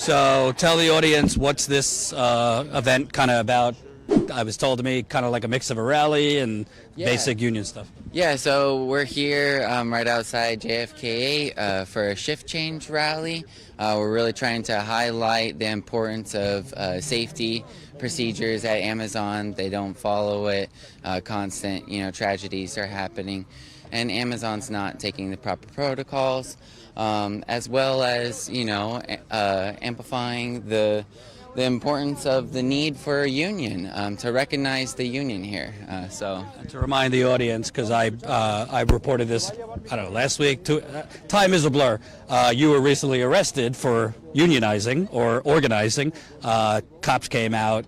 So tell the audience, what's this event kind of about? I was told to me kind of like a mix of a rally and basic union stuff. Yeah, so we're here right outside JFK for a shift change rally. We're really trying to highlight the importance of safety procedures at Amazon. They don't follow it. Constant, tragedies are happening, and Amazon's not taking the proper protocols, as well as amplifying the importance of the need for a union, to recognize the union here. And to remind the audience, because I reported this, I don't know, last week. Time is a blur. You were recently arrested for unionizing or organizing. Cops came out,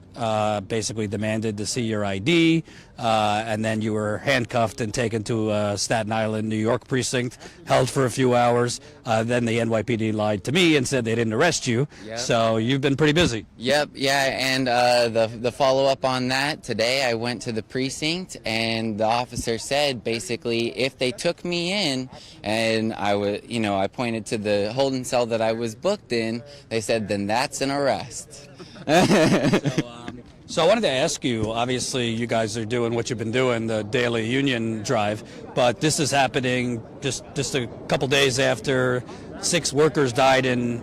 basically demanded to see your ID, and then you were handcuffed and taken to Staten Island, New York precinct, held for a few hours. Then the NYPD lied to me and said they didn't arrest you. Yep. So you've been pretty busy. Yep, yeah, and the follow-up on that, today I went to the precinct and the officer said basically if they took me in and I pointed to the holding cell that I was booked in, they said then that's an arrest. So I wanted to ask you, obviously you guys are doing what you've been doing, the daily union drive, but this is happening just a couple days after 6 workers died in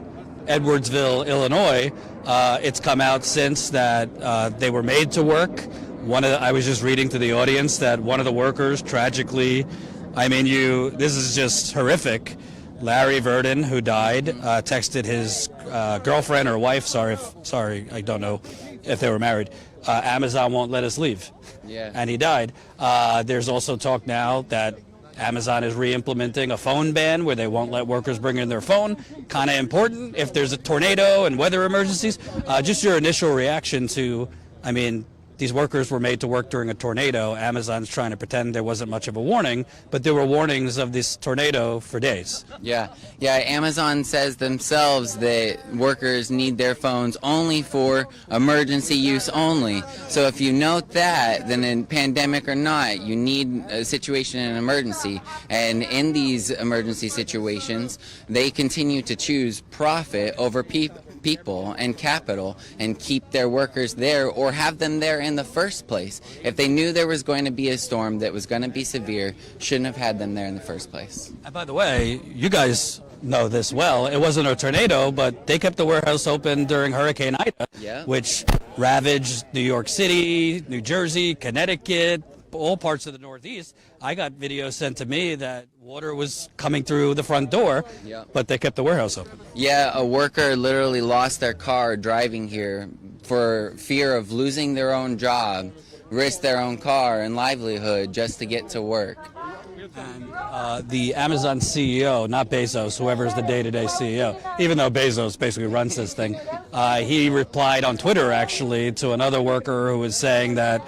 Edwardsville, Illinois. It's come out since that they were made to work. I was just reading to the audience that one of the workers tragically, this is just horrific. Larry Verdon, who died, texted his girlfriend or wife, sorry, I don't know if they were married, Amazon won't let us leave. Yeah. And he died. There's also talk now that Amazon is re-implementing a phone ban where they won't let workers bring in their phone. Kind of important if there's a tornado and weather emergencies. Just your initial reaction to, these workers were made to work during a tornado. Amazon's trying to pretend there wasn't much of a warning, but there were warnings of this tornado for days. Yeah. Amazon says themselves that workers need their phones only for emergency use only. So if you note that, then in pandemic or not, you need a situation in an emergency. And in these emergency situations, they continue to choose profit over people and capital and keep their workers there or have them there in the first place. If they knew there was going to be a storm that was going to be severe, shouldn't have had them there in the first place. And by the way, you guys know this well. It wasn't a tornado, but they kept the warehouse open during Hurricane Ida, which ravaged New York City, New Jersey, Connecticut, all parts of the Northeast. I got videos sent to me that water was coming through the front door, but they kept the warehouse open. Yeah, a worker literally lost their car driving here for fear of losing their own job, risk their own car and livelihood just to get to work. And the Amazon CEO, not Bezos, whoever's the day-to-day CEO, even though Bezos basically runs this thing, he replied on Twitter actually to another worker who was saying that,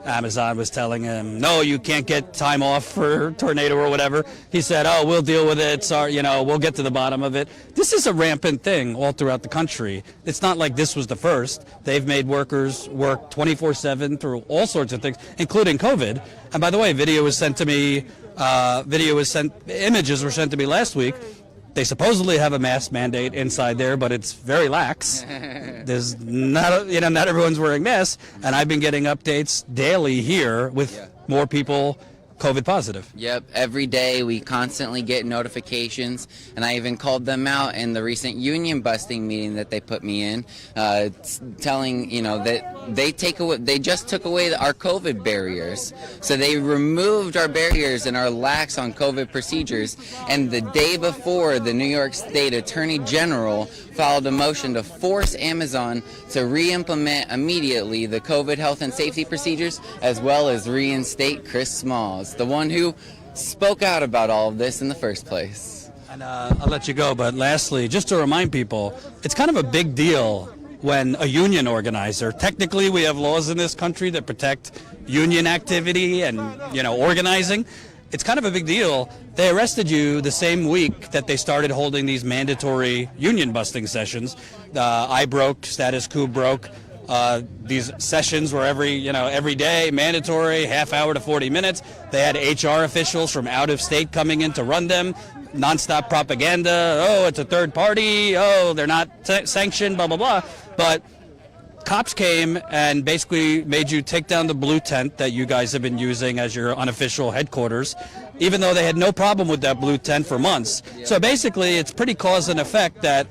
Amazon was telling him, no, you can't get time off for tornado or whatever. He said, oh, we'll deal with it. Sorry, we'll get to the bottom of it. This is a rampant thing all throughout the country. It's not like this was the first. They've made workers work 24/7 through all sorts of things, including COVID. And by the way, images were sent to me last week. They supposedly have a mask mandate inside there, but it's very lax. There's not everyone's wearing masks, and I've been getting updates daily here with more people COVID positive. Yep, every day we constantly get notifications, and I even called them out in the recent union busting meeting that they put me in, telling that they just took away our COVID barriers. So they removed our barriers and are lax on COVID procedures. And the day before, the New York State Attorney General filed a motion to force Amazon to re-implement immediately the COVID health and safety procedures, as well as reinstate Chris Smalls, the one who spoke out about all of this in the first place. And I'll let you go, but lastly, just to remind people, it's kind of a big deal when a union organizer, technically we have laws in this country that protect union activity and, organizing. It's kind of a big deal. They arrested you the same week that they started holding these mandatory union busting sessions. I broke, Status Coup broke. These sessions were every day, mandatory, half hour to 40 minutes. They had HR officials from out of state coming in to run them. nonstop propaganda. Oh, it's a third party. Oh, they're not sanctioned, blah, blah, blah. But cops came and basically made you take down the blue tent that you guys have been using as your unofficial headquarters, even though they had no problem with that blue tent for months. So basically, it's pretty cause and effect that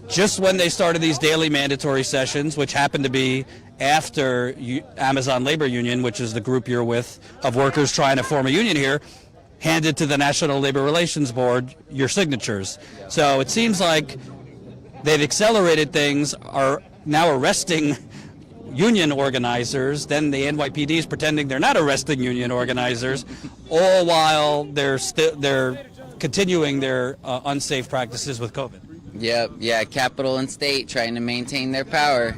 just when they started these daily mandatory sessions, which happened to be after Amazon Labor Union, which is the group you're with, of workers trying to form a union here, handed to the National Labor Relations Board your signatures. So it seems like they've accelerated things, are now arresting union organizers, then the NYPD is pretending they're not arresting union organizers, all while they're continuing their unsafe practices with COVID. Yep, yeah, capital and state trying to maintain their power.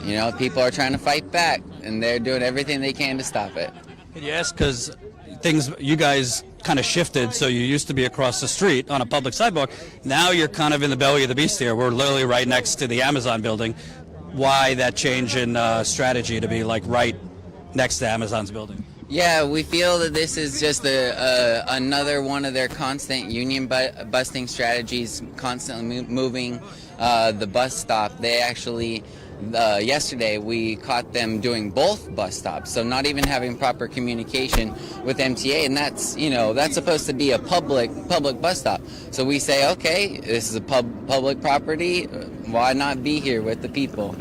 You know, people are trying to fight back, and they're doing everything they can to stop it. Yes, because you guys kind of shifted, so you used to be across the street on a public sidewalk. Now you're kind of in the belly of the beast here. We're literally right next to the Amazon building. Why that change in strategy to be like right next to Amazon's building? Yeah, we feel that this is just another one of their constant union busting strategies, constantly moving the bus stop. They actually, yesterday, we caught them doing both bus stops, so not even having proper communication with MTA, and that's supposed to be a public bus stop. So we say, okay, this is a public property, why not be here with the people?